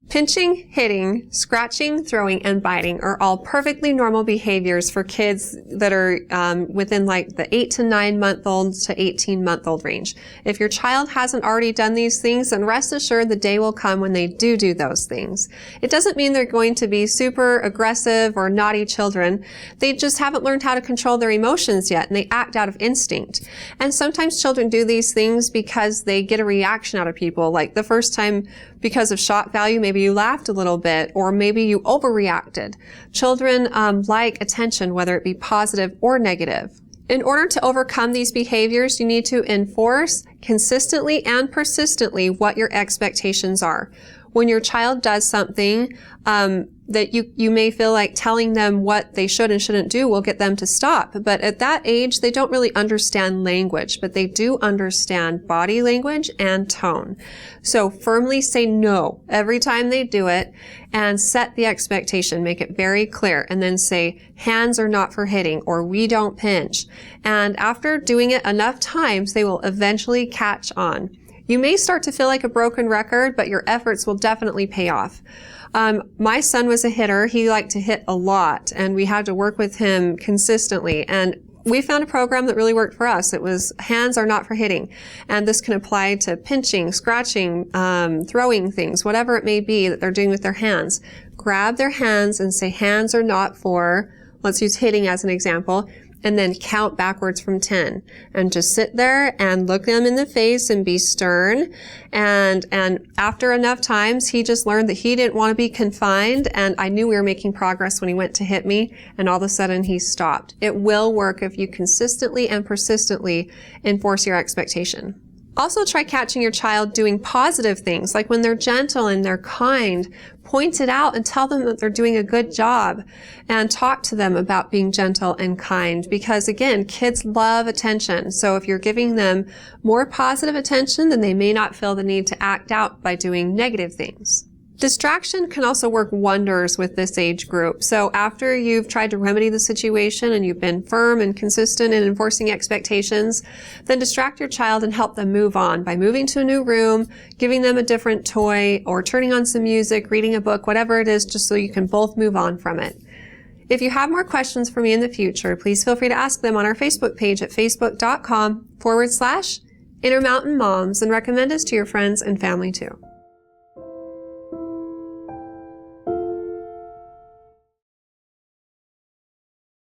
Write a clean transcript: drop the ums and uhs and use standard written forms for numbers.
Pinching, hitting, scratching, throwing, and biting are all perfectly normal behaviors for kids that are within like the 8 to 9 month old to 18-month-old range. If your child hasn't already done these things, then rest assured the day will come when they do those things. It doesn't mean they're going to be super aggressive or naughty children. They just haven't learned how to control their emotions yet, and they act out of instinct. And sometimes children do these things because they get a reaction out of people. Like the first time, because of shock value, maybe you laughed a little bit, or maybe you overreacted. Children like attention, whether it be positive or negative. In order to overcome these behaviors, you need to enforce consistently and persistently what your expectations are. When your child does something that you may feel like telling them what they should and shouldn't do will get them to stop. But at that age, they don't really understand language, but they do understand body language and tone. So firmly say no every time they do it and set the expectation. Make it very clear. And then say, hands are not for hitting, or we don't pinch. And after doing it enough times, they will eventually catch on. You may start to feel like a broken record, but your efforts will definitely pay off. My son was a hitter. He liked to hit a lot, and we had to work with him consistently. And we found a program that really worked for us. It was hands are not for hitting. And this can apply to pinching, scratching, throwing things, whatever it may be that they're doing with their hands. Grab their hands and say hands are not for, let's use hitting as an example, and then count backwards from 10. And just sit there and look them in the face and be stern. And after enough times, he just learned that he didn't want to be confined. And I knew we were making progress when he went to hit me, and all of a sudden he stopped. It will work if you consistently and persistently enforce your expectation. Also try catching your child doing positive things, like when they're gentle and they're kind. Point it out and tell them that they're doing a good job, and talk to them about being gentle and kind, because again, kids love attention. So if you're giving them more positive attention, then they may not feel the need to act out by doing negative things. Distraction can also work wonders with this age group. So after you've tried to remedy the situation and you've been firm and consistent in enforcing expectations, then distract your child and help them move on by moving to a new room, giving them a different toy, or turning on some music, reading a book, whatever it is, just so you can both move on from it. If you have more questions for me in the future, please feel free to ask them on our Facebook page at facebook.com/Intermountain Moms, and recommend us to your friends and family too.